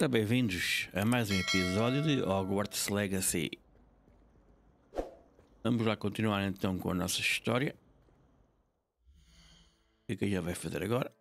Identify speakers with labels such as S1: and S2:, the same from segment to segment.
S1: Malta, bem-vindos a mais um episódio de Hogwarts Legacy. Vamos lá continuar então com a nossa história. O que a gente vai fazer agora?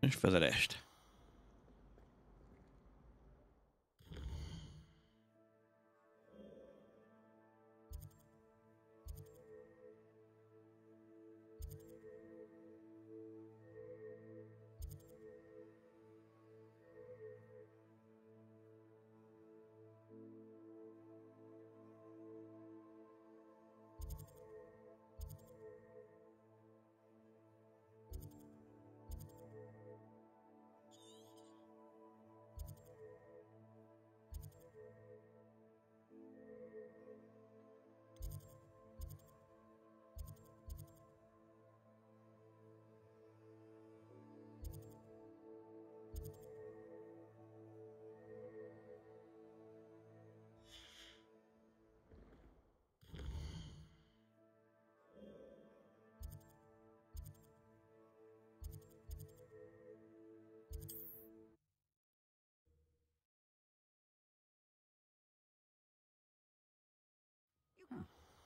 S1: Vamos fazer esta.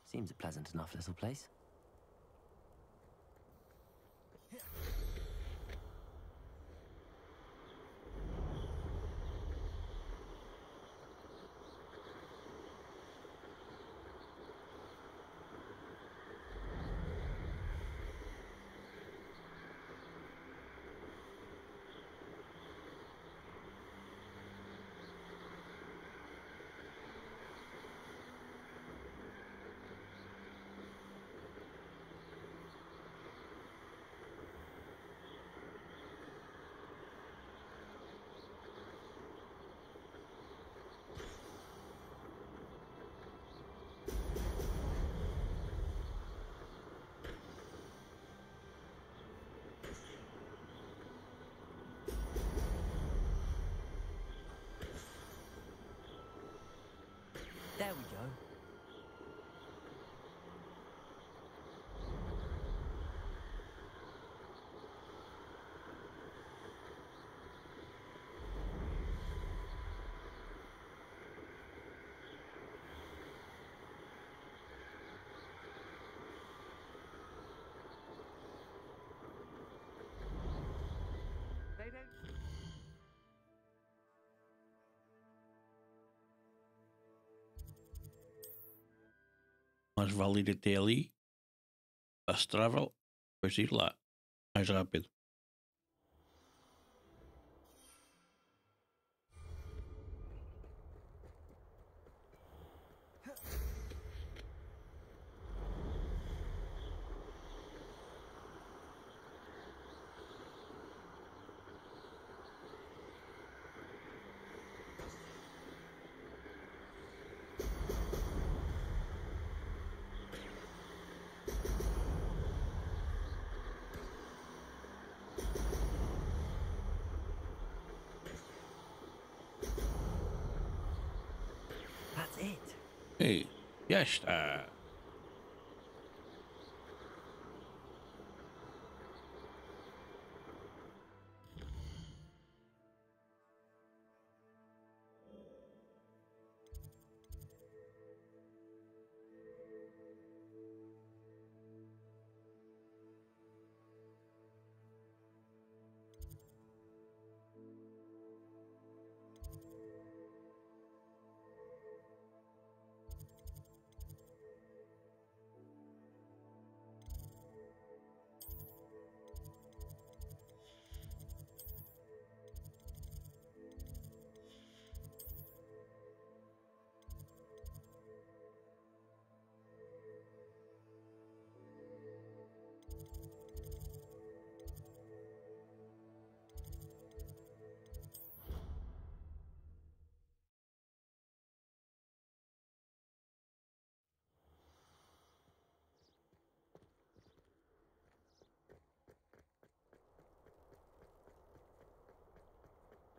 S2: Seems a pleasant enough little place. There we go. They don't.
S1: Mas vale ir até ali, fast travel, depois ir lá, mais rápido.
S2: That's it.
S1: Ei, já está.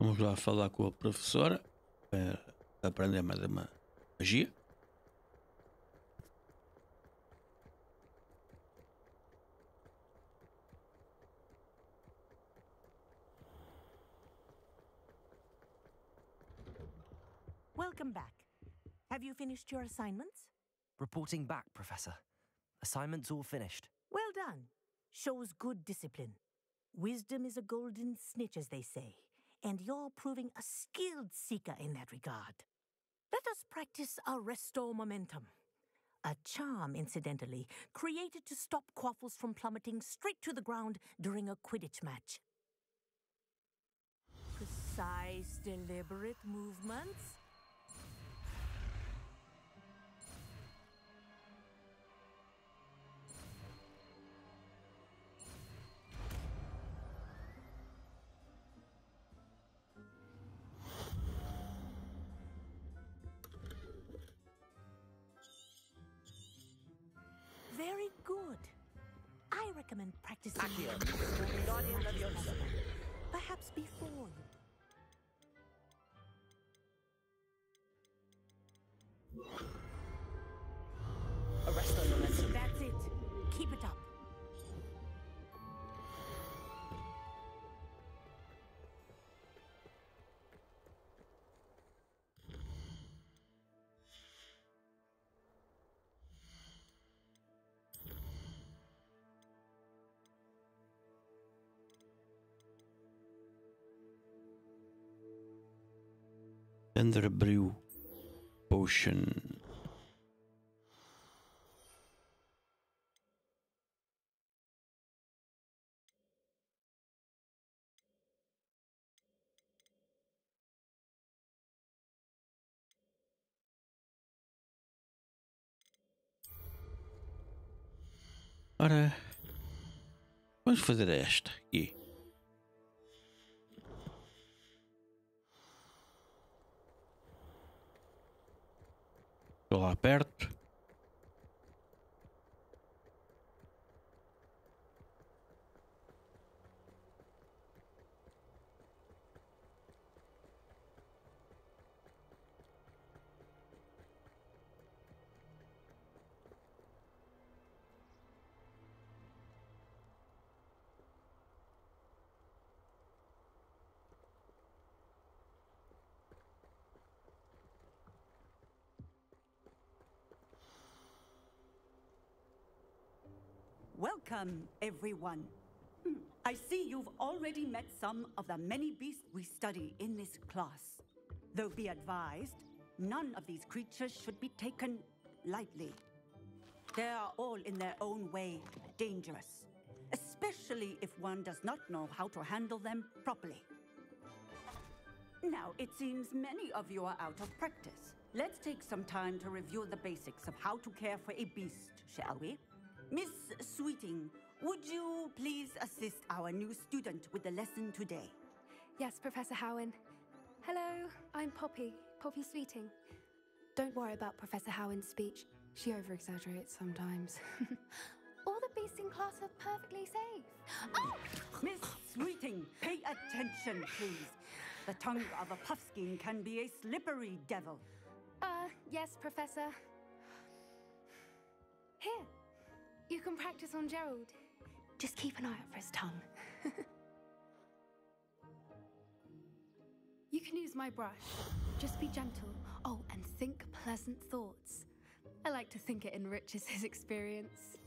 S1: Vamos lá falar com a professora para aprender mais uma magia.
S3: Welcome back. Have you finished your assignments?
S2: Reporting back, Professor. Assignments all finished.
S3: Well done. Shows good discipline. Wisdom is a golden snitch, as they say, and you're proving a skilled seeker in that regard. Let us practice our restore momentum. A charm, incidentally, created to stop quaffles from plummeting straight to the ground during a Quidditch match. Precise, deliberate movements. Very good. I recommend practicing perhaps before you.
S2: Arrest on momentum.
S3: That's it. Keep it up.
S1: Thunder Brew Potion. Ora, vamos fazer esta aqui. Estou lá perto.
S4: Welcome, everyone. I see you've already met some of the many beasts we study in this class. Though be advised, none of these creatures should be taken lightly. They are all in their own way dangerous, especially if one does not know how to handle them properly. Now, it seems many of you are out of practice. Let's take some time to review the basics of how to care for a beast, shall we? Miss Sweeting, would you please assist our new student with the lesson today?
S5: Yes, Professor Howen. Hello, I'm Poppy Sweeting. Don't worry about Professor Howen's speech. She over-exaggerates sometimes. All the beasts in class are perfectly safe. Oh!
S4: Miss Sweeting, pay attention, please. The tongue of a puffskein can be a slippery devil.
S5: Yes, Professor. Here, you can practice on Gerald. Just keep an eye out for his tongue. You can use my brush. Just be gentle. Oh, and think pleasant thoughts. I like to think it enriches his experience.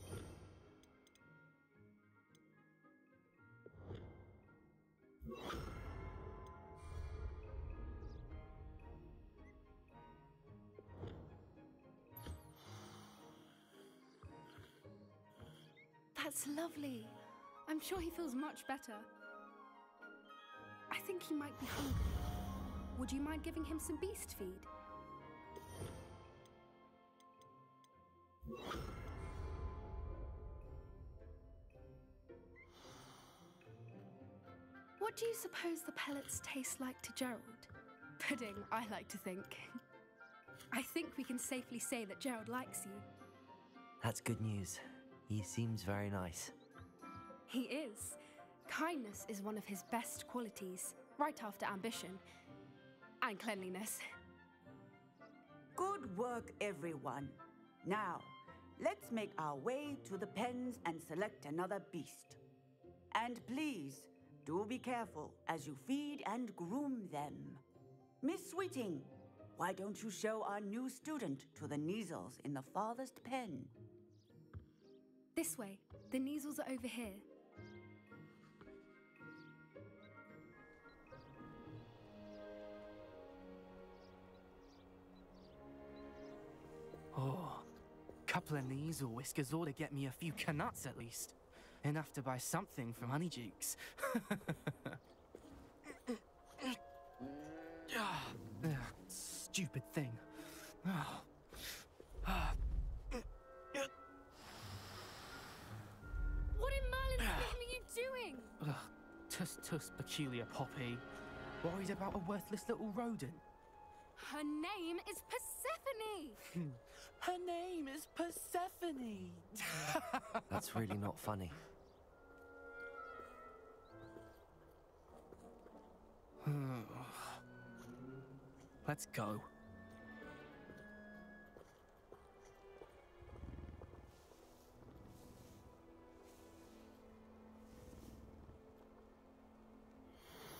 S5: That's lovely. I'm sure he feels much better. I think he might be hungry. Would you mind giving him some beast feed? What do you suppose the pellets taste like to Gerald? Pudding, I like to think. I think we can safely say that Gerald likes you.
S2: That's good news. He seems very nice.
S5: He is. Kindness is one of his best qualities. right after ambition and cleanliness.
S4: Good work, everyone. Now, let's make our way to the pens and select another beast. And please, do be careful as you feed and groom them. Miss Sweeting, why don't you show our new student to the Neasels in the farthest pen?
S5: This way. The Neasels are over here.
S6: Oh, couple of Neasel whiskers ought to get me a few canuts at least. Enough to buy something from Honeydukes. Stupid thing.
S5: What in Merlin's name are you doing?
S6: Tuss, peculiar Poppy. Worried about a worthless little rodent?
S5: Her name is Persephone!
S6: Her name is Persephone!
S2: That's really not funny.
S6: Let's go.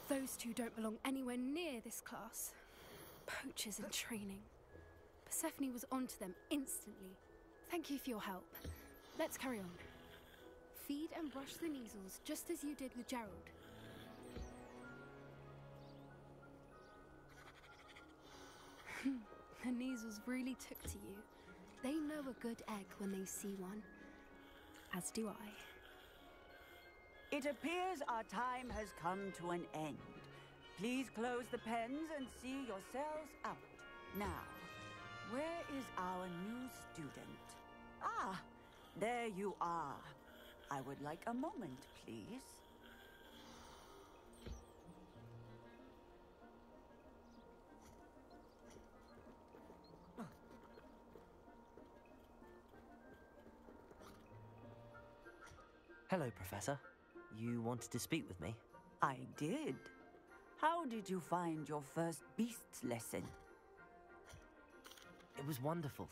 S5: Those two don't belong anywhere near this class. Poachers in training. Persephone was onto them instantly. Thank you for your help. Let's carry on. Feed and brush the Neasels just as you did with Gerald. The Neasels really took to you. They know a good egg when they see one. As do I.
S4: It appears our time has come to an end. Please close the pens and see yourselves out. Now, where is our new student? Ah, there you are. I would like a moment, please.
S2: Hello, Professor. You wanted to speak with me?
S4: I did. How did you find your first beasts lesson?
S2: It was wonderful.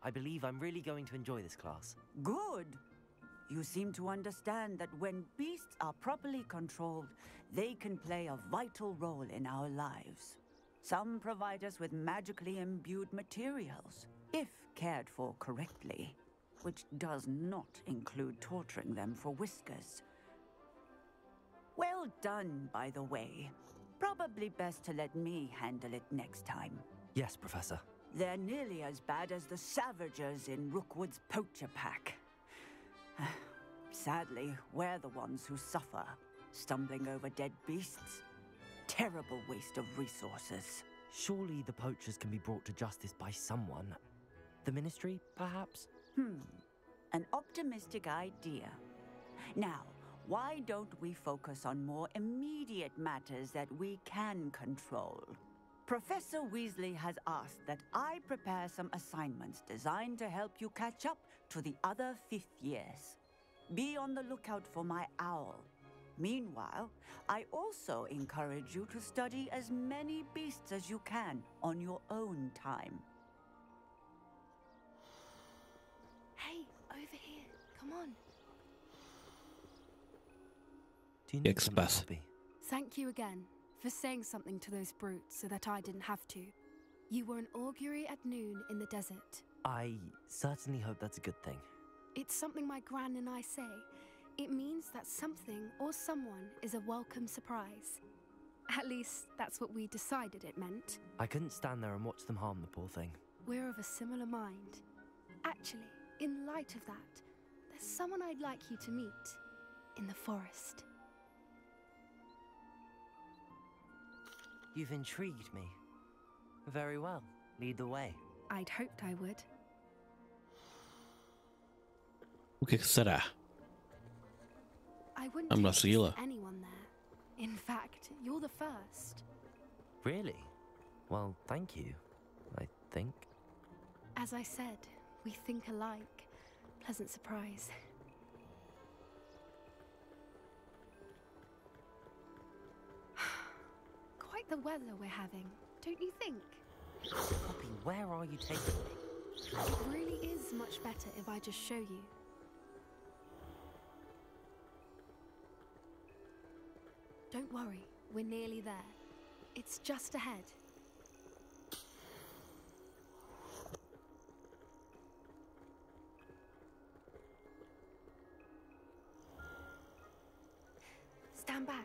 S2: I believe I'm really going to enjoy this class.
S4: Good. You seem to understand that when beasts are properly controlled, they can play a vital role in our lives. Some provide us with magically imbued materials, if cared for correctly, which does not include torturing them for whiskers. Well done, by the way. Probably best to let me handle it next time.
S2: Yes, Professor.
S4: They're nearly as bad as the Savagers in Rookwood's poacher pack. Sadly, we're the ones who suffer, stumbling over dead beasts. Terrible waste of resources.
S2: Surely the poachers can be brought to justice by someone. The Ministry, perhaps?
S4: An optimistic idea. Now, why don't we focus on more immediate matters that we can control? Professor Weasley has asked that I prepare some assignments designed to help you catch up to the other 5th years. Be on the lookout for my owl. Meanwhile, I also encourage you to study as many beasts as you can on your own time.
S5: Hey, over here. Come on.
S2: Do you need
S1: Ex
S2: some
S1: pasa?
S2: coffee?
S5: Thank you again for saying something to those brutes so that I didn't have to. You were an augury at noon in the desert.
S2: I certainly hope that's a good thing.
S5: It's something my gran and I say. It means that something or someone is a welcome surprise. At least, that's what we decided it meant.
S2: I couldn't stand there and watch them harm the poor thing.
S5: We're of a similar mind. Actually, in light of that, there's someone I'd like you to meet. In the forest.
S2: You've intrigued me. Very well. Lead the way.
S5: I'd hoped I would.
S1: O que será?
S5: I wouldn't
S1: I'm
S5: take
S1: not
S5: this
S1: Sila.
S5: to anyone there. In fact, you're the first.
S2: Really? Well, thank you, I think.
S5: As I said, we think alike. Pleasant surprise. like the weather we're having, don't you think?
S2: Poppy, where are you taking me?
S5: It really is much better if I just show you. Don't worry, we're nearly there. It's just ahead. Stand back.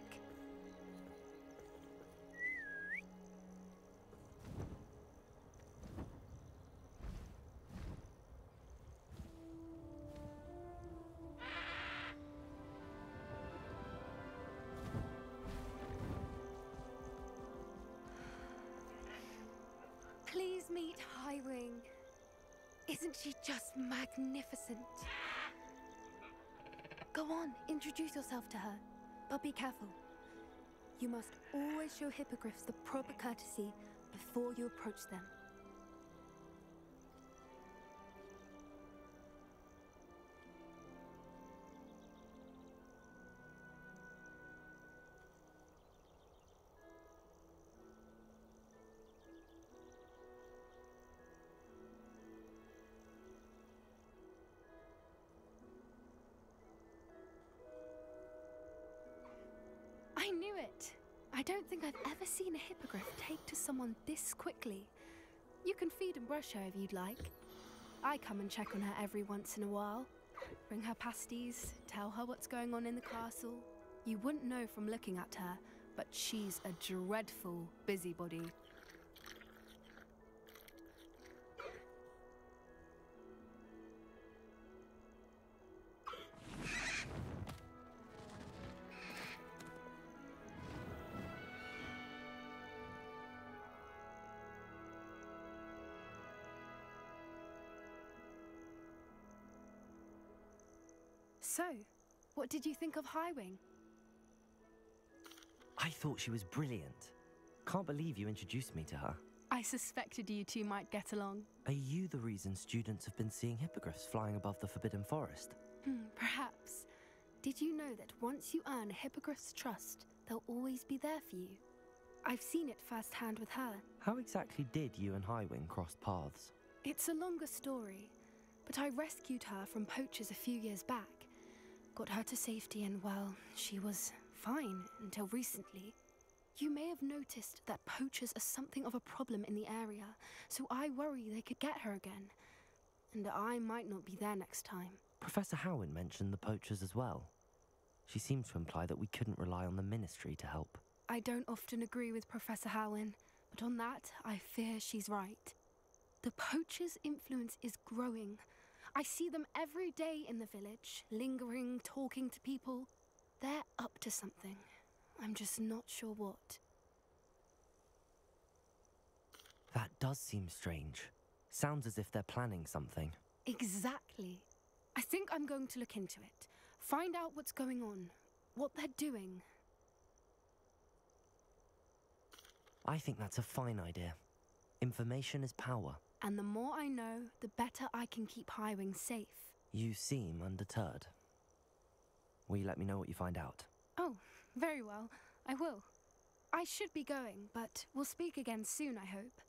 S5: Please meet Highwing. Isn't she just magnificent? Go on, introduce yourself to her. But be careful. You must always show hippogriffs the proper courtesy before you approach them. I knew it! I don't think I've ever seen a hippogriff take to someone this quickly. You can feed and brush her if you'd like. I come and check on her every once in a while. Bring her pasties, tell her what's going on in the castle. You wouldn't know from looking at her, but she's a dreadful busybody. So, what did you think of Highwing?
S2: I thought she was brilliant. Can't believe you introduced me to her.
S5: I suspected you two might get along.
S2: Are you the reason students have been seeing hippogriffs flying above the Forbidden Forest?
S5: Perhaps. Did you know that once you earn a hippogriff's trust, they'll always be there for you? I've seen it firsthand with her.
S2: How exactly did you and Highwing cross paths?
S5: It's a longer story, but I rescued her from poachers a few years back. Got her to safety and, well, she was fine until recently. You may have noticed that poachers are something of a problem in the area, so I worry they could get her again. And I might not be there next time.
S2: Professor Howin mentioned the poachers as well. She seemed to imply that we couldn't rely on the Ministry to help.
S5: I don't often agree with Professor Howin, but on that, I fear she's right. The poachers' influence is growing. I see them every day in the village, lingering, talking to people. They're up to something. I'm just not sure what.
S2: That does seem strange. Sounds as if they're planning something.
S5: Exactly. I think I'm going to look into it. Find out what's going on, what they're doing.
S2: I think that's a fine idea. Information is power.
S5: And the more I know, the better I can keep Highwing safe.
S2: You seem undeterred. Will you let me know what you find out?
S5: Oh, very well. I will. I should be going, but we'll speak again soon, I hope.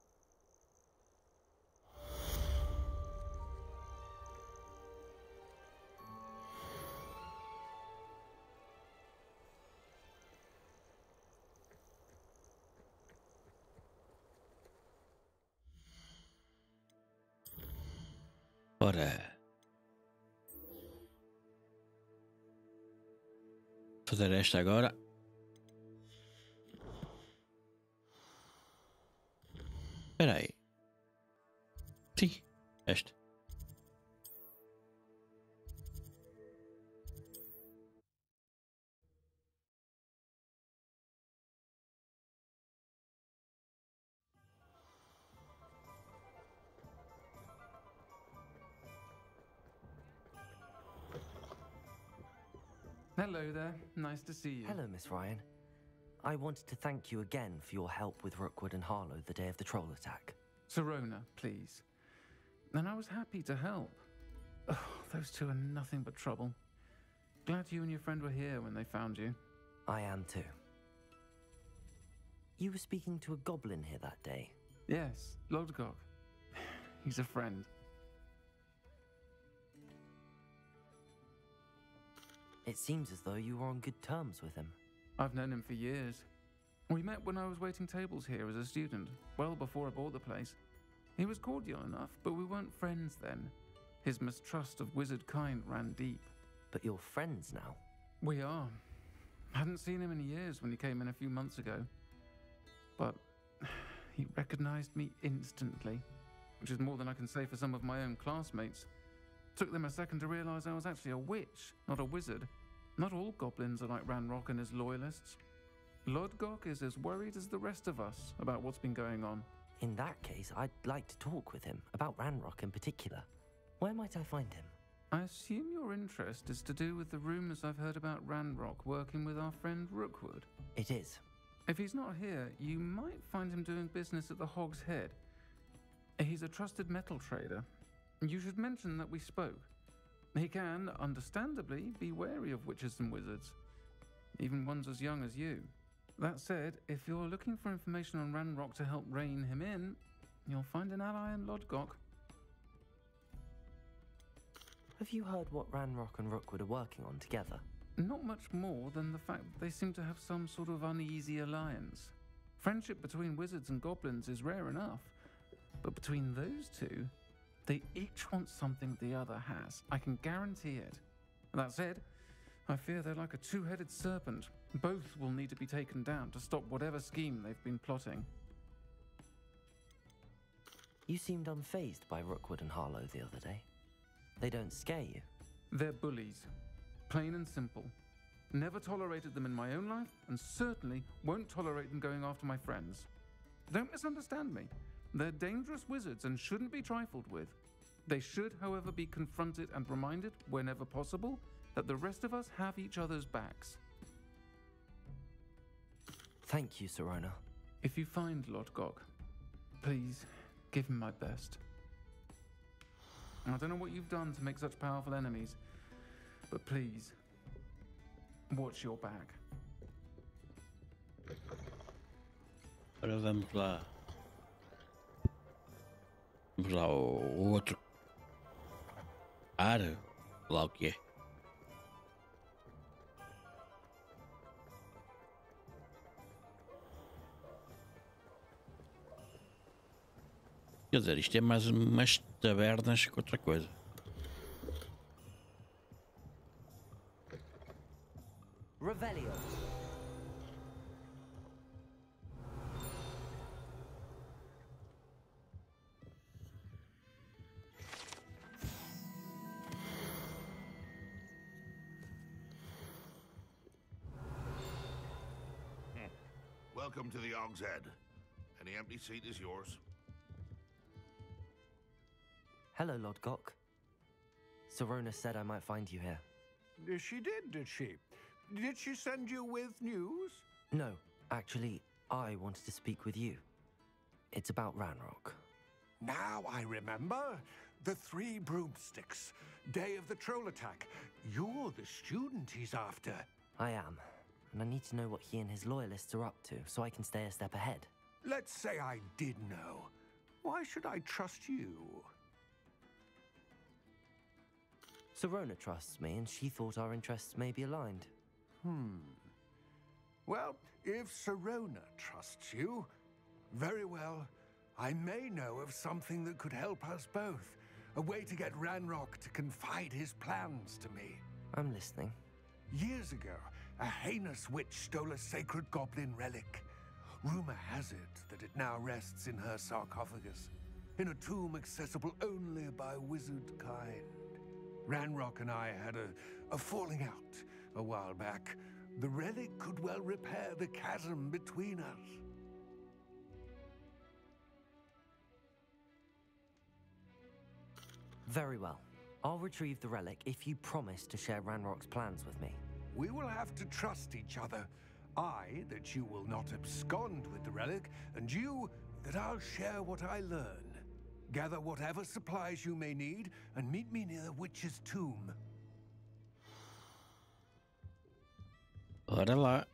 S1: Ora, fazer esta agora. Espera aí. Sim, esta.
S6: Hello there. Nice to see you.
S2: Hello, Miss Ryan. I wanted to thank you again for your help with Rookwood and Harlow the day of the troll attack.
S6: Serona, please. And I was happy to help. Oh, those two are nothing but trouble. Glad you and your friend were here when they found you.
S2: I am too. You were speaking to a goblin here that day.
S6: Yes, Lodgok. He's a friend.
S2: It seems as though you were on good terms with him.
S6: I've known him for years. We met when I was waiting tables here as a student, well before I bought the place. He was cordial enough, but we weren't friends then. His mistrust of wizard kind ran deep.
S2: But you're friends now?
S6: We are. Hadn't seen him in years when he came in a few months ago. But he recognized me instantly, which is more than I can say for some of my own classmates. Took them a second to realize I was actually a witch, not a wizard. Not all goblins are like Ranrock and his loyalists. Lodgok is as worried as the rest of us about what's been going on.
S2: In that case, I'd like to talk with him, about Ranrock in particular. Where might I find him?
S6: I assume your interest is to do with the rumors I've heard about Ranrock working with our friend Rookwood.
S2: It is.
S6: If he's not here, you might find him doing business at the Hog's Head. He's a trusted metal trader. You should mention that we spoke. He can, understandably, be wary of witches and wizards, even ones as young as you. That said, if you're looking for information on Ranrock to help rein him in, you'll find an ally in Lodgok.
S2: Have you heard what Ranrock and Rookwood are working on together?
S6: Not much more than the fact that they seem to have some sort of uneasy alliance. Friendship between wizards and goblins is rare enough, but between those two, they each want something the other has. I can guarantee it. That said, I fear they're like a two-headed serpent. Both will need to be taken down to stop whatever scheme they've been plotting.
S2: You seemed unfazed by Rookwood and Harlow the other day. They don't scare you.
S6: They're bullies. Plain and simple. Never tolerated them in my own life, and certainly won't tolerate them going after my friends. Don't misunderstand me. They're dangerous wizards and shouldn't be trifled with. They should, however, be confronted and reminded, whenever possible, that the rest of us have each other's backs.
S2: Thank you, Serona.
S6: If you find Lodgok, please give him my best. I don't know what you've done to make such powerful enemies, but please, watch your back.
S1: Agora vamos lá. Vamos lá ao outro ar, lá o que é. Quer dizer, isto é mais umas tabernas que outra coisa.
S2: Revelio.
S7: Welcome to the Hog's Head. Any empty seat is yours.
S2: Hello, Lodgok. Serona said I might find you here.
S8: She did she? Did she send you with news?
S2: No, actually, I wanted to speak with you. It's about Ranrock.
S8: Now I remember. The 3 broomsticks. Day of the troll attack. You're the student he's after.
S2: I am, and I need to know what he and his loyalists are up to so I can stay a step ahead.
S8: Let's say I did know. Why should I trust you?
S2: Serona trusts me, and she thought our interests may be aligned.
S8: Well, if Serona trusts you, very well. I may know of something that could help us both. A way to get Ranrock to confide his plans to me.
S2: I'm listening.
S8: Years ago, a heinous witch stole a sacred goblin relic. Rumor has it that it now rests in her sarcophagus, in a tomb accessible only by wizard kind. Ranrock and I had a falling out a while back. The relic could well repair the chasm between us.
S2: Very well. I'll retrieve the relic if you promise to share Ranrock's plans with me.
S8: We will have to trust each other. I, that you will not abscond with the relic, and you, that I'll share what I learn. Gather whatever supplies you may need, and meet me near the witch's tomb.
S1: Ora lá.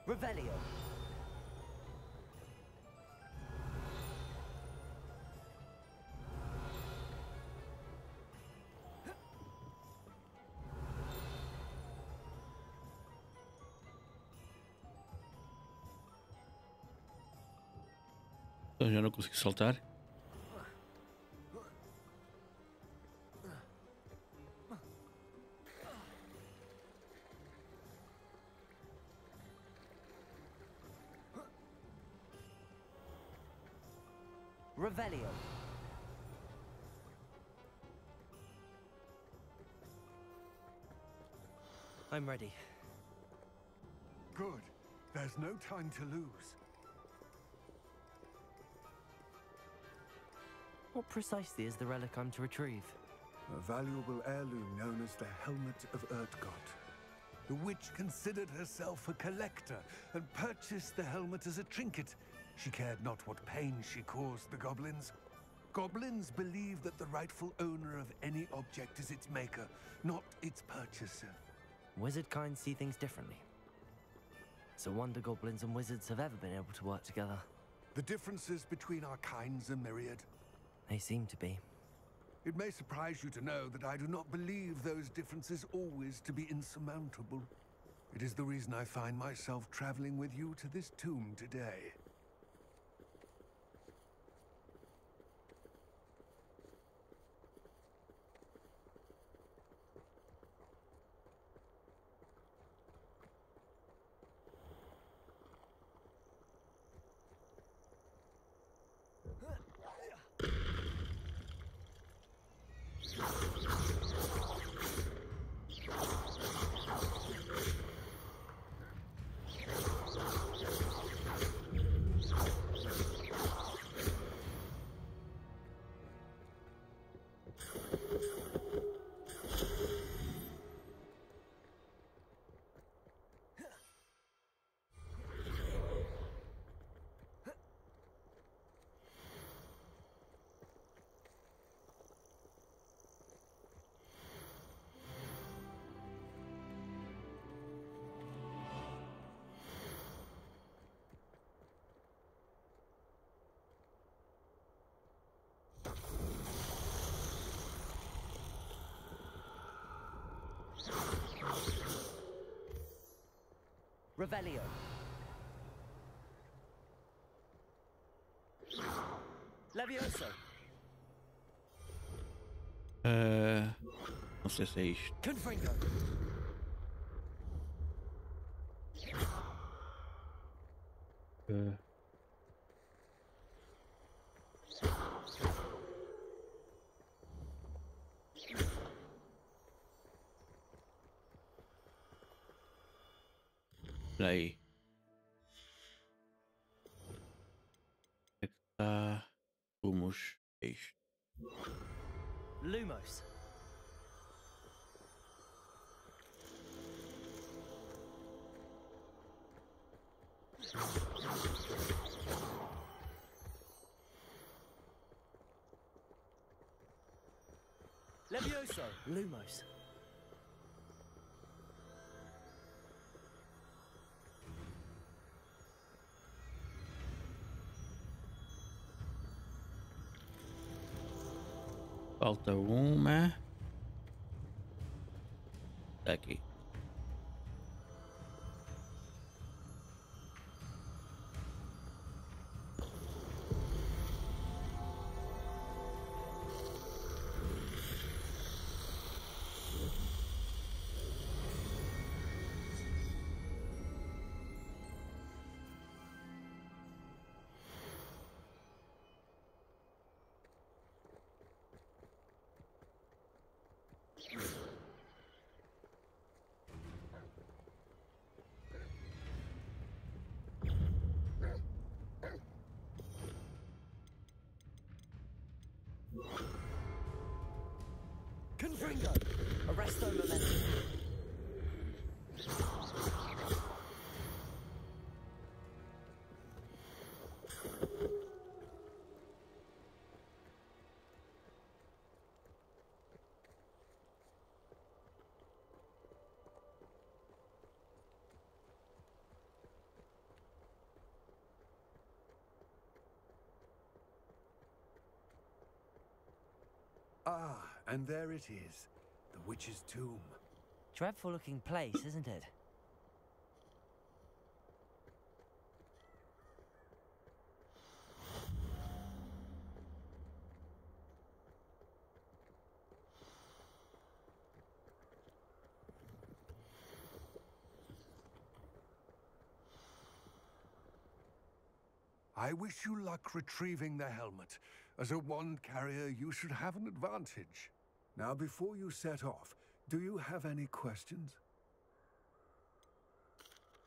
S2: Revelio.
S1: Então já não consigo saltar.
S2: Revelio. I'm ready.
S8: Good. There's no time to lose.
S2: What precisely is the relic I'm to retrieve?
S8: A valuable heirloom known as the Helmet of Urtgott. The witch considered herself a collector and purchased the helmet as a trinket. She cared not what pain she caused the goblins. Goblins believe that the rightful owner of any object is its maker, not its purchaser.
S2: Wizard kind see things differently. So wonder goblins and wizards have ever been able to work together.
S8: The differences between our kinds are myriad.
S2: They seem to be.
S8: It may surprise you to know that I do not believe those differences always to be insurmountable. It is the reason I find myself traveling with you to this tomb today.
S2: Revelio. Levioso.
S1: Não sei se é isto.
S2: Confringo.
S1: Espera aí. É que está. Lumos. É isto.
S2: Lumos. Levioso. Lumos.
S1: Falta uma. Está aqui.
S2: Confringo. Arresto momentum.
S8: Ah, and there it is. The witch's tomb.
S2: Dreadful looking place, isn't it?
S8: I wish you luck retrieving the helmet. As a wand carrier, you should have an advantage. Now, before you set off, do you have any questions?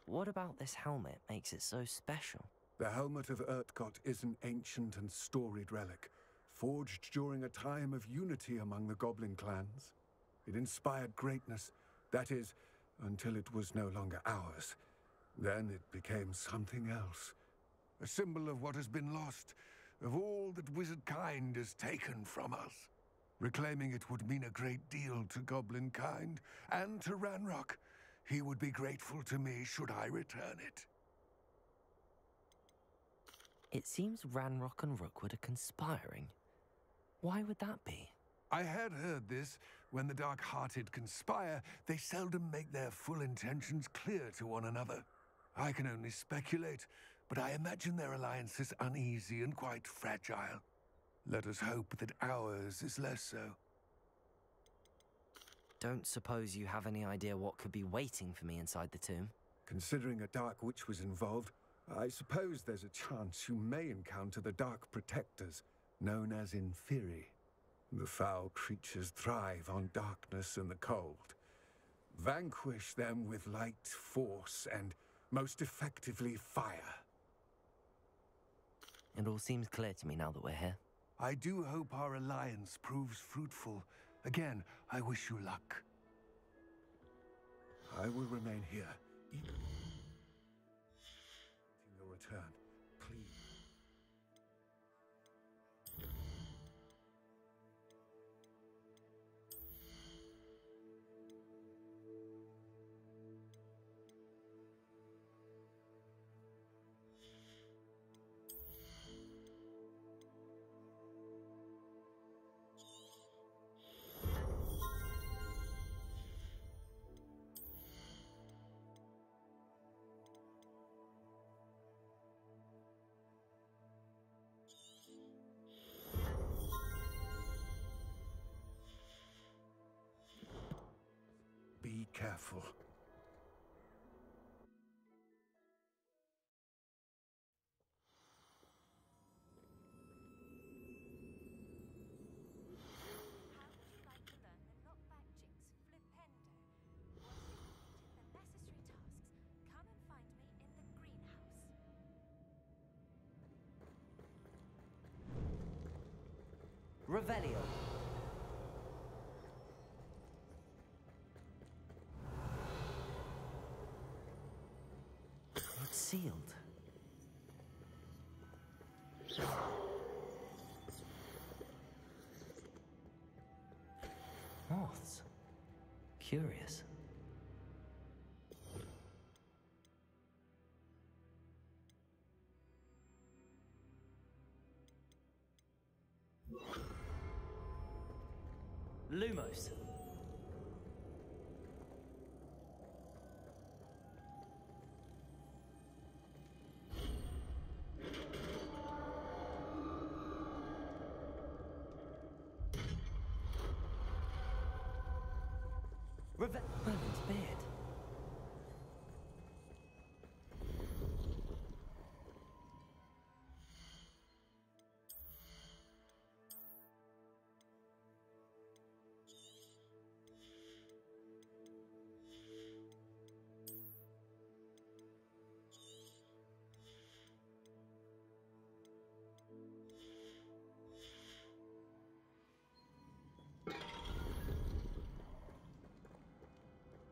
S2: What about this helmet makes it so special?
S8: The helmet of Urtkot is an ancient and storied relic, forged during a time of unity among the goblin clans. It inspired greatness, that is, until it was no longer ours. Then it became something else. A symbol of what has been lost, of all that wizard kind has taken from us. Reclaiming it would mean a great deal to goblin kind, and to Ranrock. He would be grateful to me should I return it.
S2: It seems Ranrock and Rookwood are conspiring. Why would that be?
S8: I had heard this. When the dark-hearted conspire, they seldom make their full intentions clear to one another. I can only speculate, but I imagine their alliance is uneasy and quite fragile. Let us hope that ours is less so.
S2: Don't suppose you have any idea what could be waiting for me inside the tomb?
S8: Considering a dark witch was involved, I suppose there's a chance you may encounter the Dark Protectors, known as Inferi. The foul creatures thrive on darkness and the cold. Vanquish them with light, force, and most effectively fire.
S2: It all seems clear to me now that we're here.
S8: I do hope our alliance proves fruitful. Again, I wish you luck. I will remain here. Your return, please. Be careful.
S2: Revelio. It's sealed. Moths. Curious. Lumos. Merlin's beard.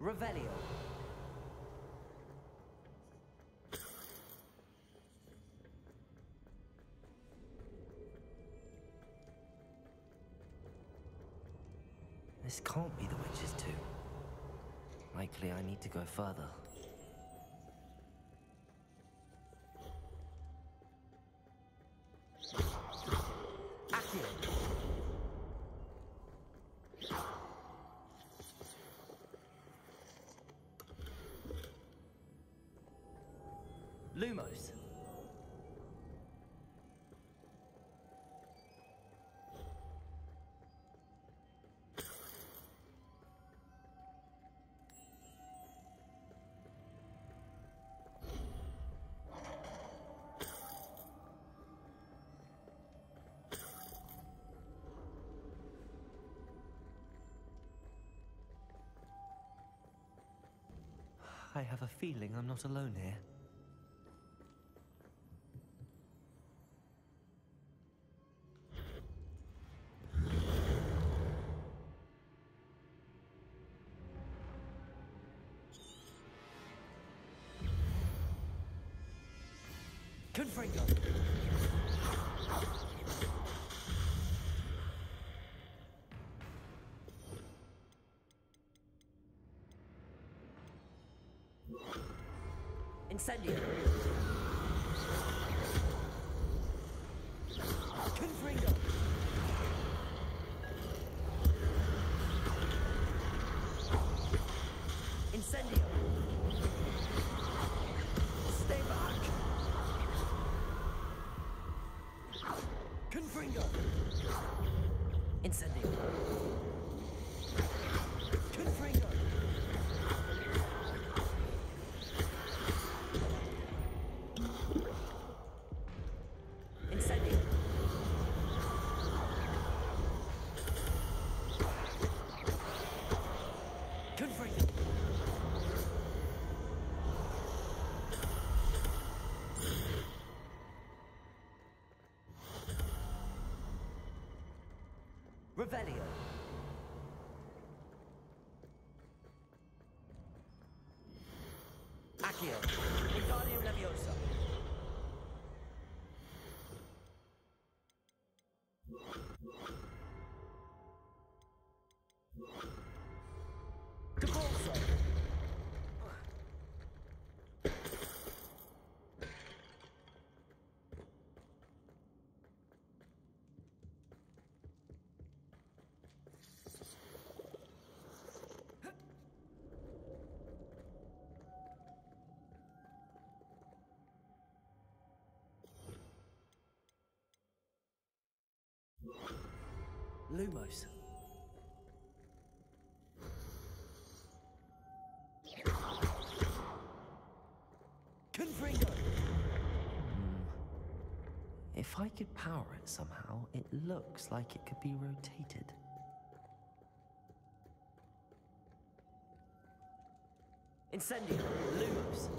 S2: Revelio. This can't be the witch's tomb. Likely I need to go further. Accio. Lumos. I have a feeling I'm not alone here. Confringo! Incendio! Confringo! Incendio! Stay back! Confringo! Incendio! Confringo! Incendio! Confringo! Revelio. Accio. Wingardium Leviosa. Devolso. Lumos. Confringo. If I could power it somehow, it looks like it could be rotated. Incendio. Lumos.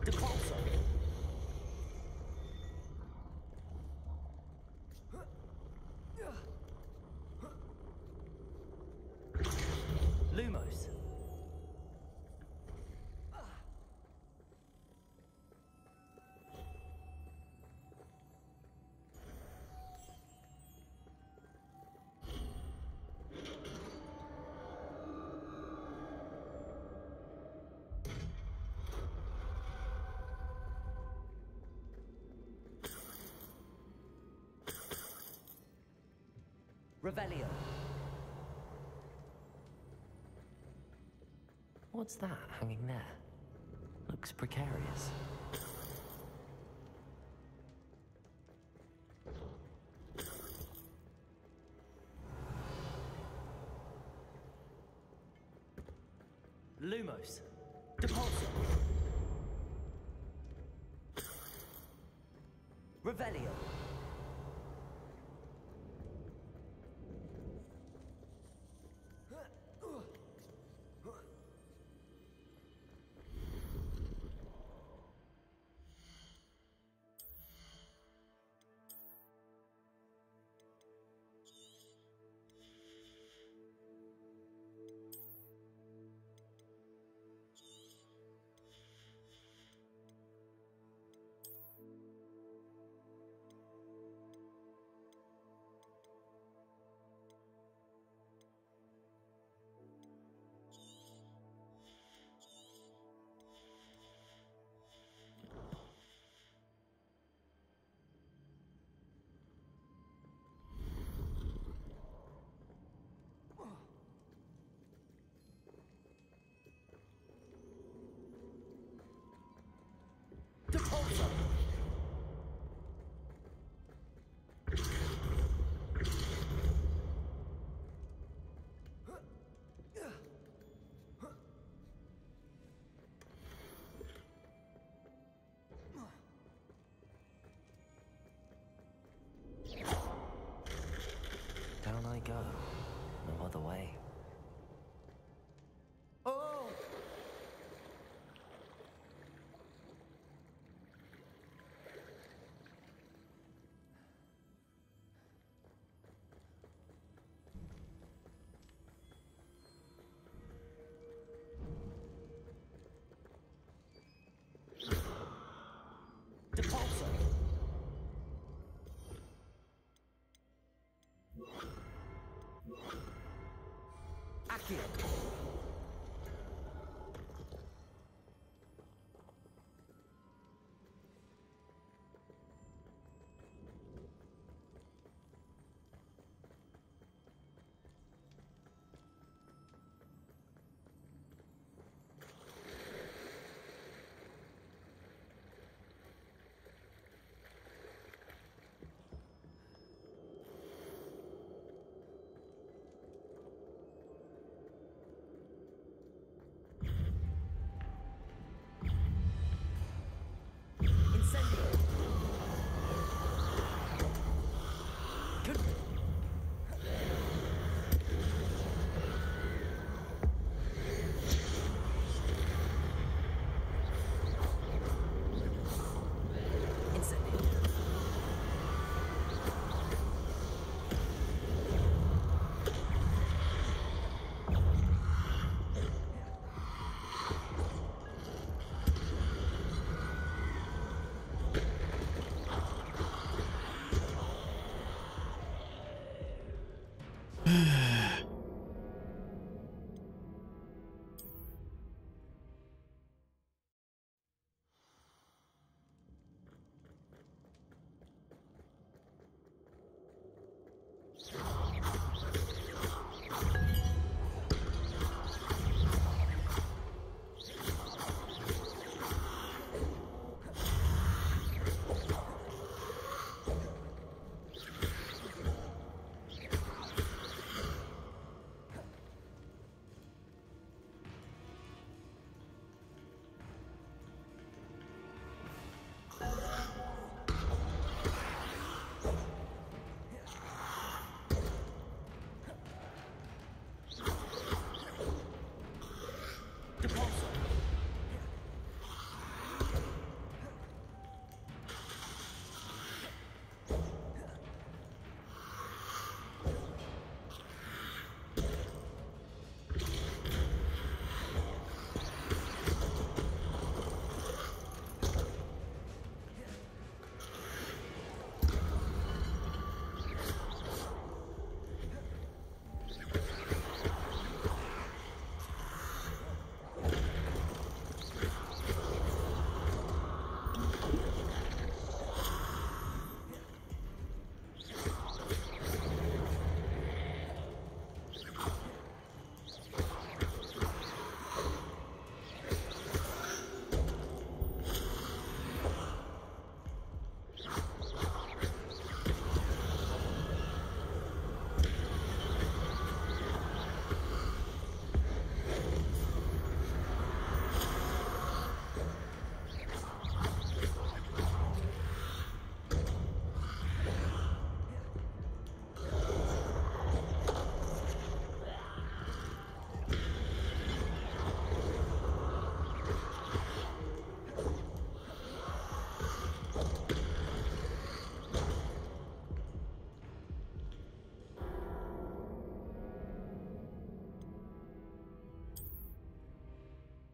S2: Devolso. Lumos. Revelio. What's that hanging there? Looks precarious. Lumos. Devolso. Revelio.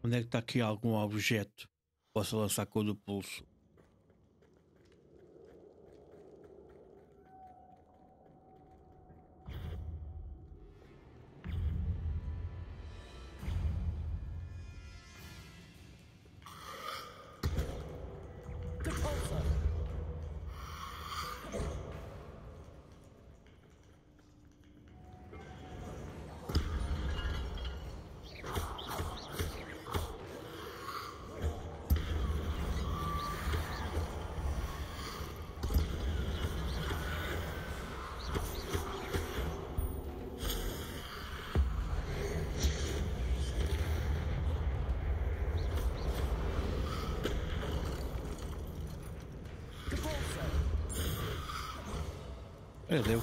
S1: Onde é que está aqui algum objeto que possa lançar com o do pulso? Deu.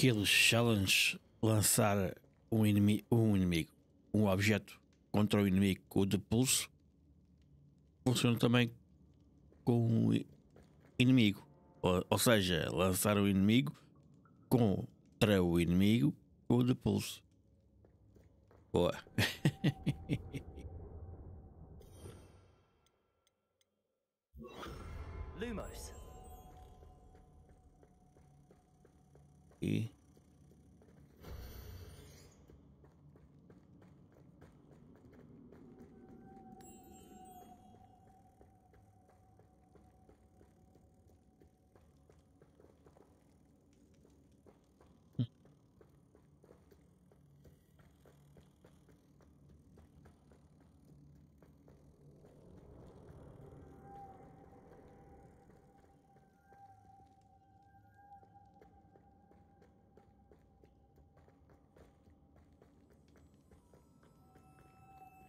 S1: skills challenge lançar um objeto contra o inimigo com o de pulso, funciona também com o inimigo. Ou seja, lançar o inimigo contra o inimigo com o de pulso. Boa.
S2: Lumos.
S1: E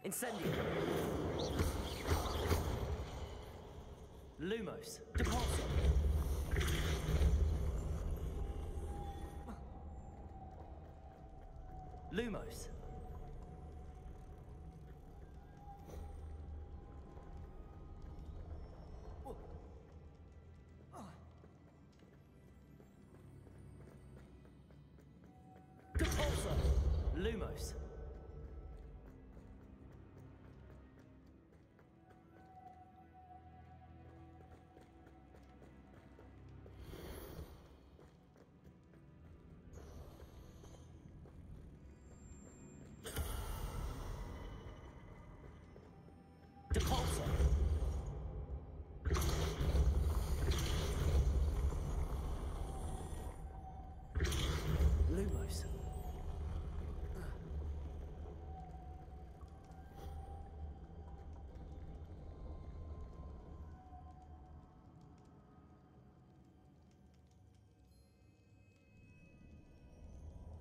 S2: Incendio. Lumos. Depulso. Lumos. Depulso. Lumos. Depulso. Lumos.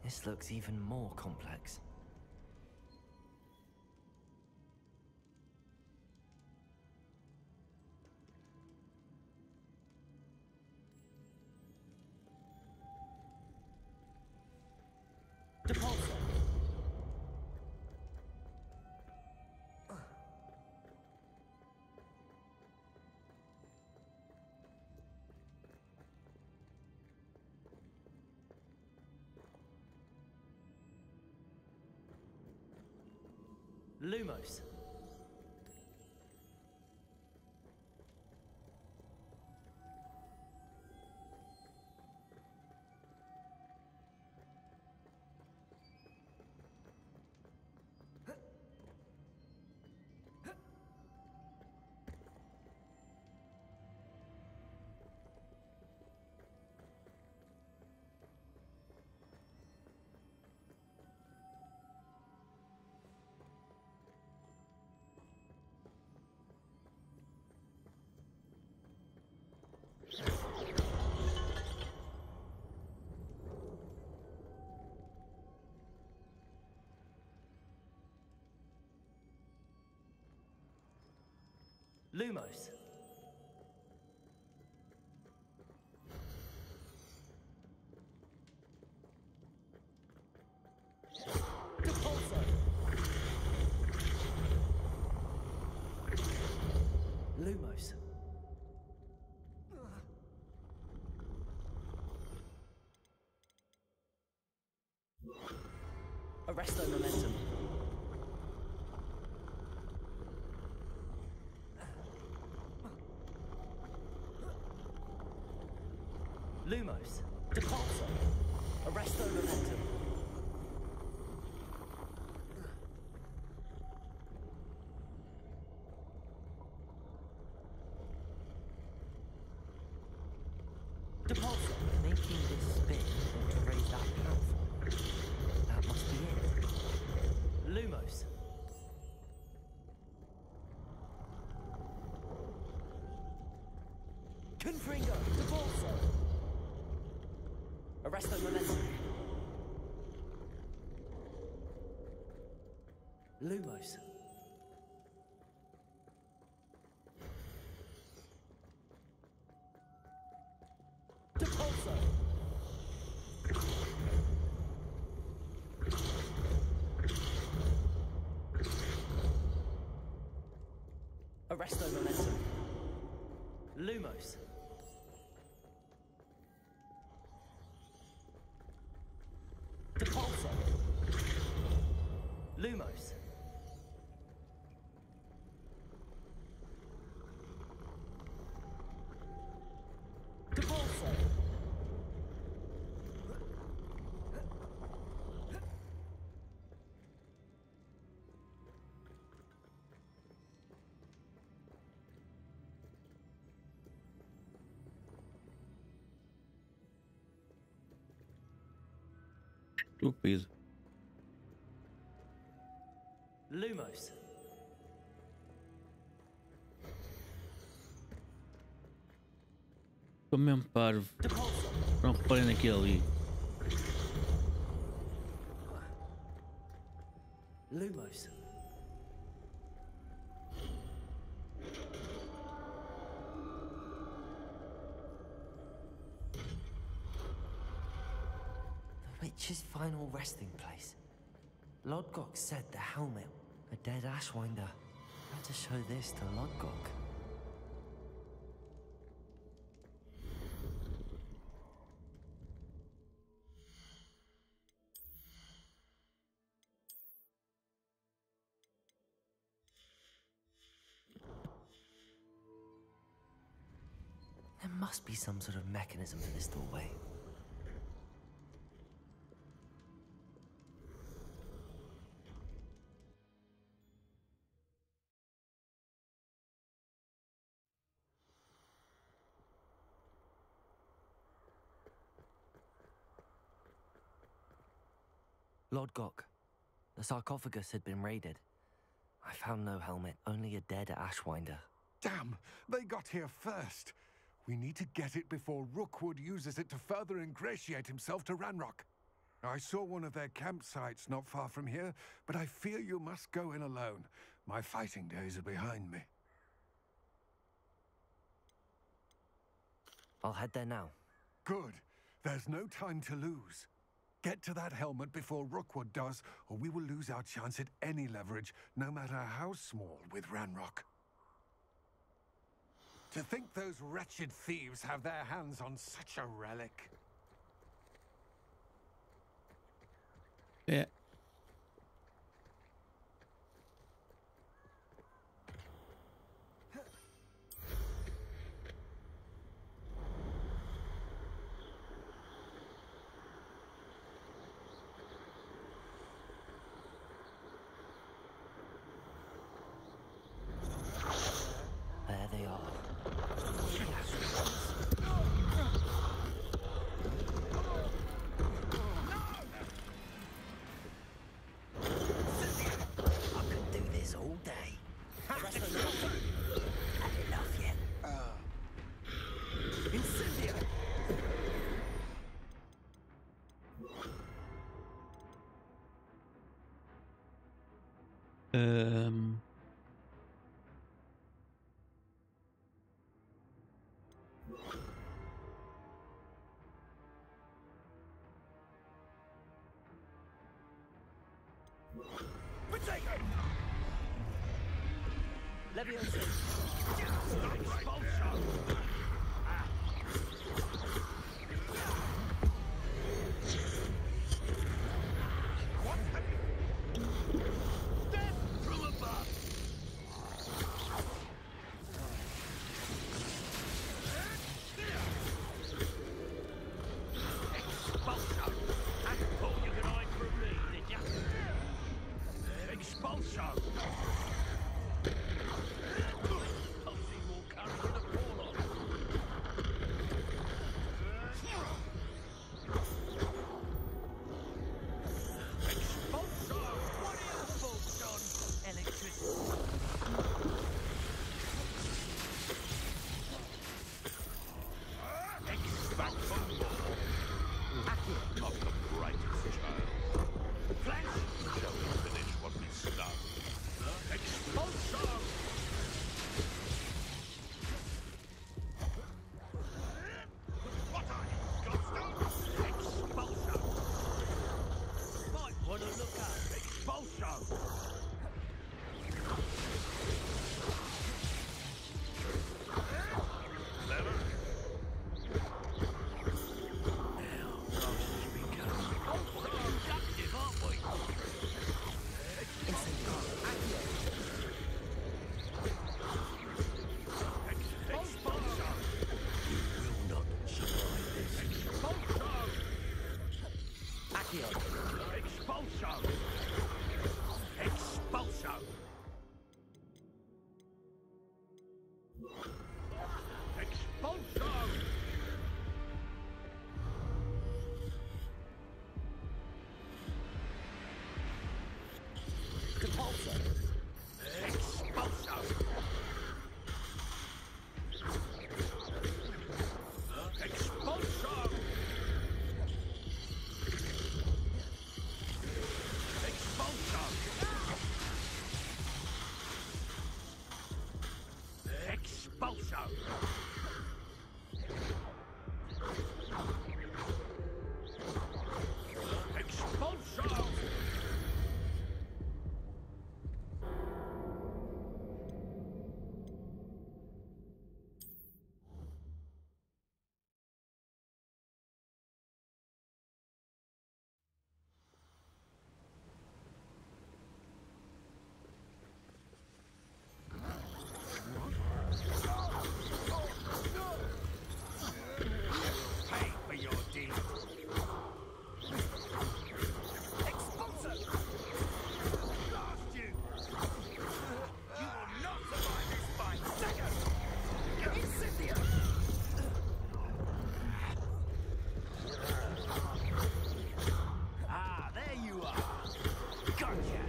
S2: This looks even more complex. Depulso. Lumos. Lumos. Depulso. Lumos. Arresto momentum. Lumos. Depulso. Arresto momentum. Depulso. Making this spin to raise that platform. That must be it. Lumos. Confringo. Depulso. Arresto momentum. Lumos. Depulso. Resto momentum. Lumos. Depulso. Lumos. Depulso.
S1: Estúpido.
S2: Lumos.
S1: Estou mesmo parvo.
S2: Depulso.
S1: Não reparem naquilo ali.
S2: Lumos. The witch's final resting place. Lodgok said the helmet, a dead ashwinder. Had to show this to Lodgok. There must be some sort of mechanism to this doorway. Lord Gok, the sarcophagus had been raided. I found no helmet, only a dead ashwinder.
S8: Damn! They got here first. We need to get it before Rookwood uses it to further ingratiate himself to Ranrock. I saw one of their campsites not far from here, but I fear you must go in alone. My fighting days are behind me.
S2: I'll head there now.
S8: Good. There's no time to lose. Get to that helmet before Rookwood does, or we will lose our chance at any leverage, no matter how small, with Ranrock. To think those wretched thieves have their hands on such a relic.
S1: É.
S2: There they are. I could do this all day. Had enough yet? Incendio! Leviosa! Expulso!
S8: Expulso! Expulso! Expulso!
S2: Depulso.
S8: Expulso! Expulso! Expulso! Expulso! Pay for your deed. Expulso! Blast you! You will not survive this fight! Second! Incendio! Ah, there you are! Gotcha!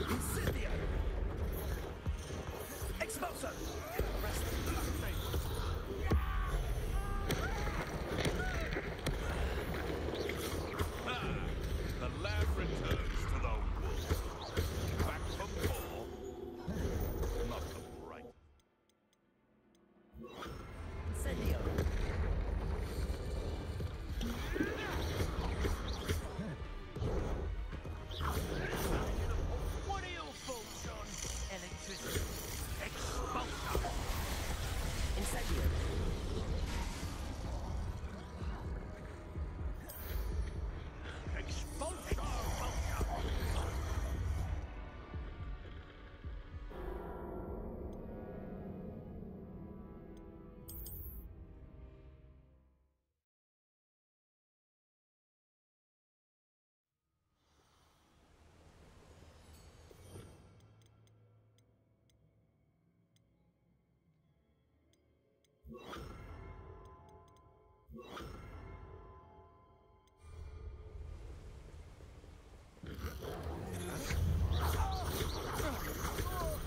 S8: Incendio! Expulso! The lab returns to the wolf. Back for more. Not the bright.
S2: Incendio.
S8: What are your thoughts on electricity? Expulso!
S2: Incendio.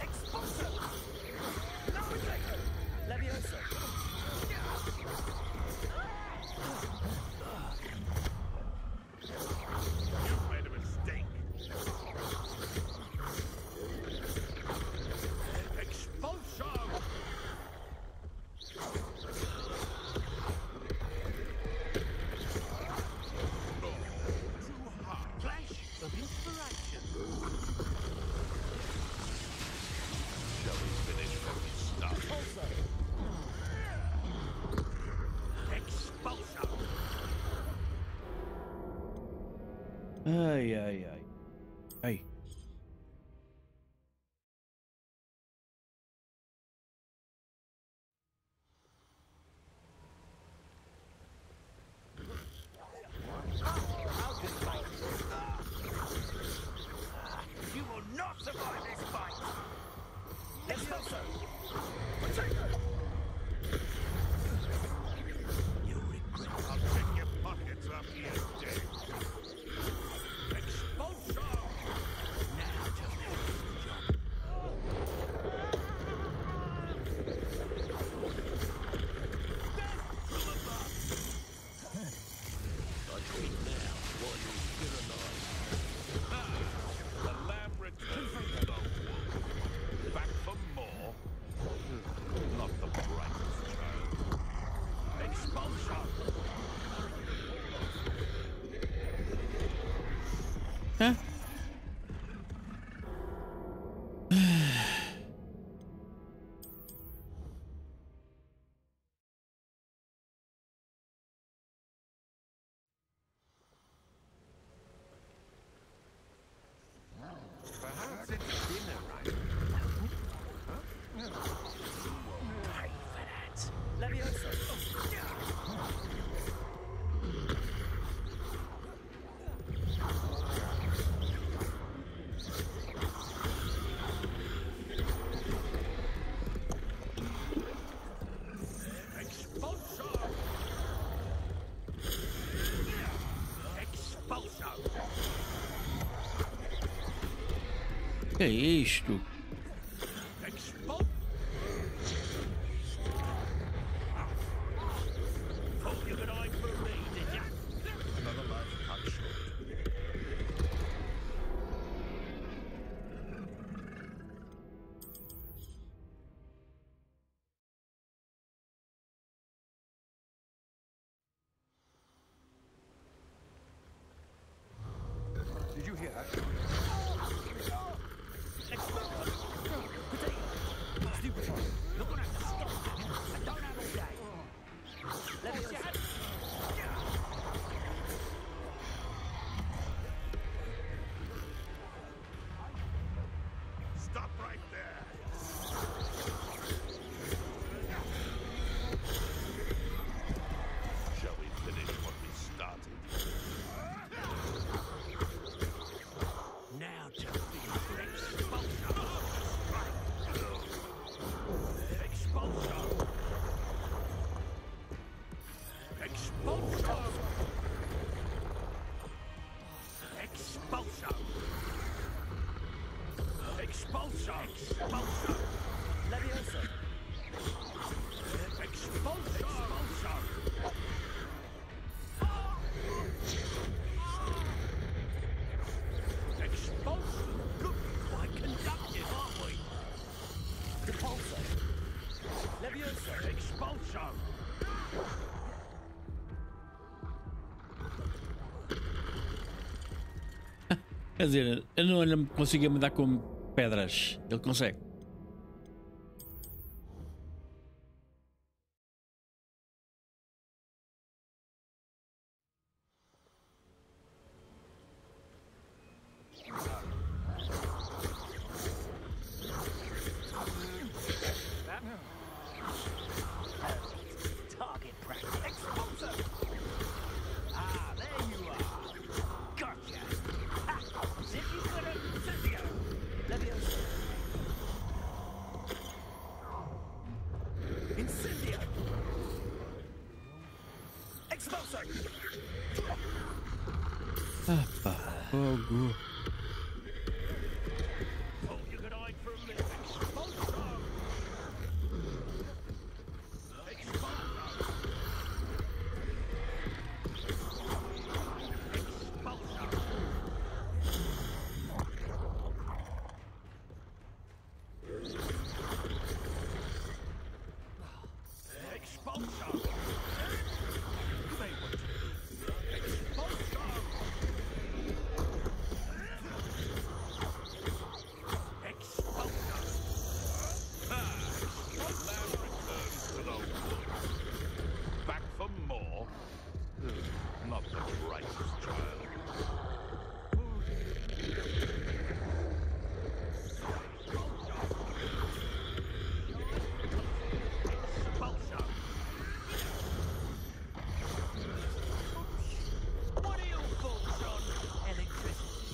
S8: Expulso!
S2: Levioso.
S8: You made a mistake. Expulso! Too hard. Flash of inspiration. Shall we finish what we started?
S2: Pulso.
S8: Expulso!
S1: Ai, ai, ai. Ai.
S8: You will not survive this fight!
S2: Levioso.
S8: You regret. I'll check your pockets after you're dead. Expulso! Now just finish the job. Death to the bus! Touch me now while you're still alive. The lamb returns to the wolf. Back for more. Not the brightest child. Expulso!
S1: Hã?
S8: Perhaps it's dinner, right? Pay for that.
S2: Levioso.
S1: Que é isto?
S8: Did you hear?
S7: Stop right there. Shall we finish what we started?
S2: Now to feel expulsion. Expulsion. Expulsion. Expulsion. Expulsion. Expulsion. Leviosa. Expulsion. Expulsion. Expulsion. Look, quite conductive, aren't we? Repulsor. Leviosa. Expulsion.
S1: Quer dizer, eu não consigo mandar com pedras. Ele consegue.
S2: Target practice. Expulsor. Ah, there you are. Gotcha. Ha! As if you could have Incendio. Leviosa. Incendio. Expulsor.
S1: Opa, fogo.
S2: Oh, you could hide from me. Expulsor.
S7: Back for more? Not the righteous child.
S2: What are your thoughts on electricity?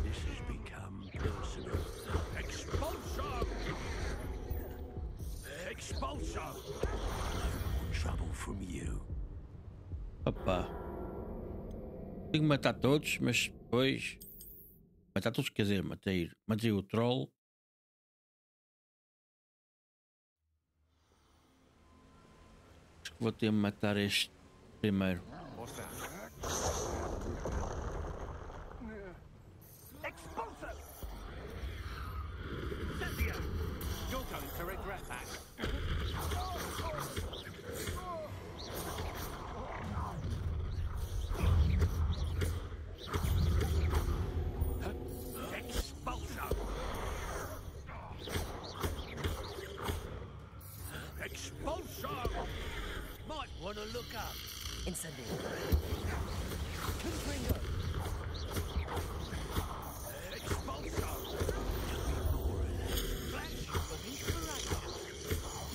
S2: This has become personal. Expulsion! Expulsion! More trouble from you.
S1: Opa. Tenho que matar todos, mas depois. Matar todos, quer dizer, matei o troll. Acho que vou ter de matar este primeiro.
S2: Expulsion! Cynthia! You're going to regret that. Expulsion! Expulsion! Might want to look up. Incendio. Confringo. Expulsion! Flash of inspiration.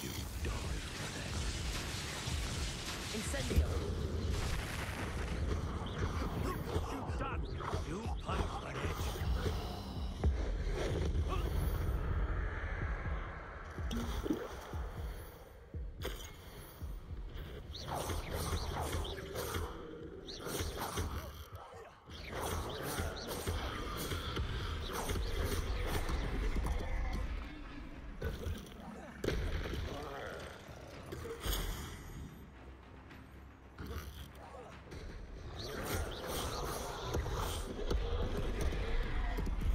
S2: You die for that. Incendio. Look what you've done. You'll pay for it.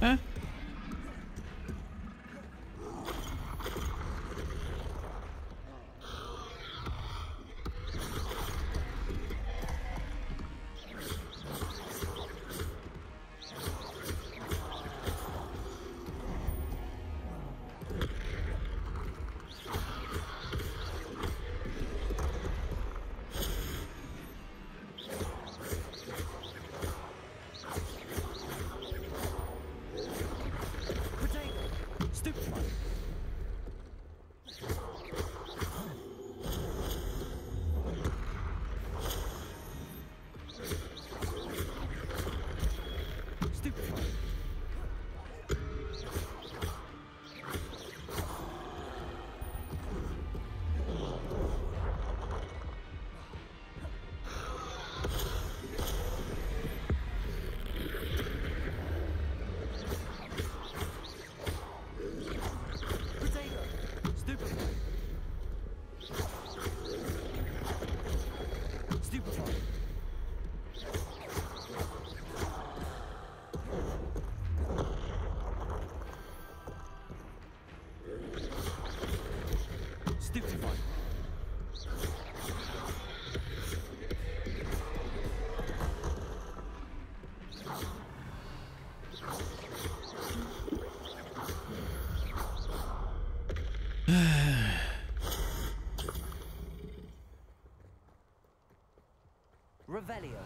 S1: Hã?
S2: Revelio.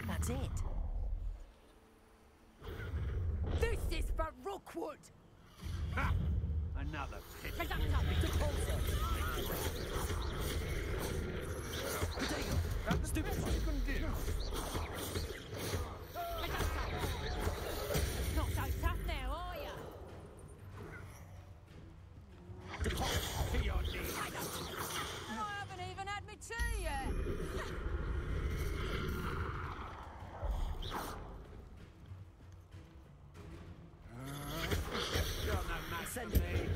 S3: That's it.
S2: This is for Rookwood!
S8: Ha! Another pit. That's the best you can do.
S2: Not so tough now, are ya?
S8: To your knees.
S2: I haven't even had my tea yet!
S8: You're no match for me.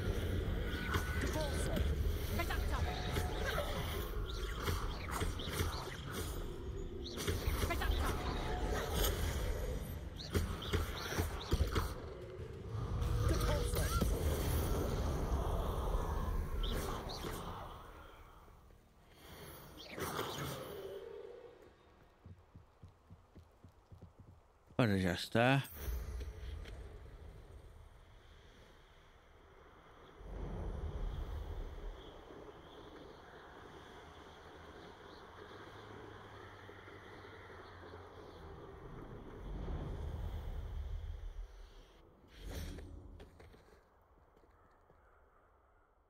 S1: Ora, já está.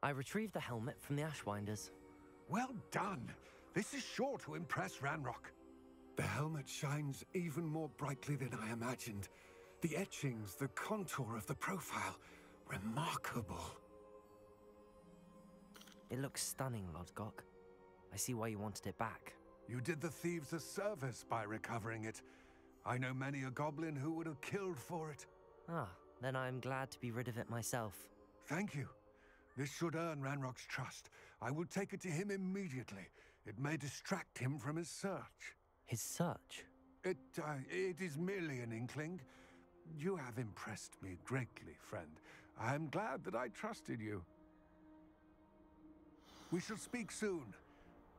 S9: I retrieved the helmet from the Ashwinders.
S8: Well done. This is sure to impress Ranrock. The helmet shines even more brightly than I imagined. The etchings, the contour of the profile, remarkable.
S9: It looks stunning, Lodgok. I see why you wanted it back.
S8: You did the thieves a service by recovering it. I know many a goblin who would have killed for it.
S9: Ah, then I am glad to be rid of it myself.
S8: Thank you. This should earn Ranrock's trust. I will take it to him immediately. It may distract him from his search.
S9: His search?
S8: It is merely an inkling. You have impressed me greatly, friend. I am glad that I trusted you. We shall speak soon.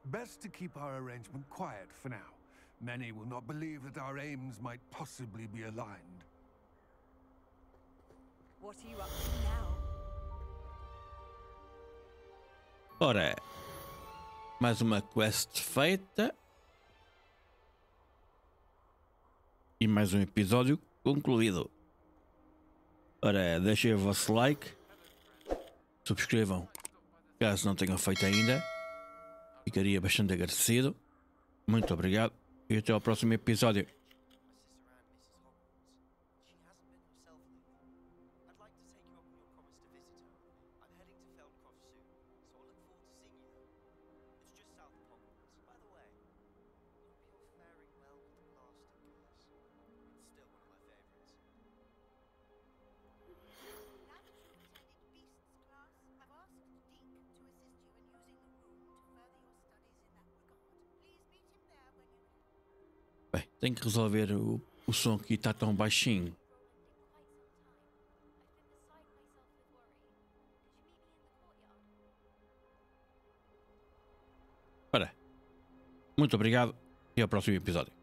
S8: Best to keep our arrangement quiet for now. Many will not believe that our aims might possibly be aligned.
S2: What are you up to now?
S1: Ora, mais uma quest feita e mais um episódio concluído. Ora, deixem o vosso like, subscrevam caso não tenham feito ainda, ficaria bastante agradecido. Muito obrigado e até ao próximo episódio.
S10: just a visitor. I'm heading to Feldcroft soon, so I'll look forward to seeing you there. It's just south of Hogwarts. By the way, hope you're faring well with the blasting gas. It's still one of my favorites.
S11: Now that you've attended Beast's class, I've asked Deke to assist you in using the room to further your studies in that regard. Please meet him there when you can.
S1: Bem, tenho que resolver o som que está tão baixinho. Ora, muito obrigado e ao próximo episódio.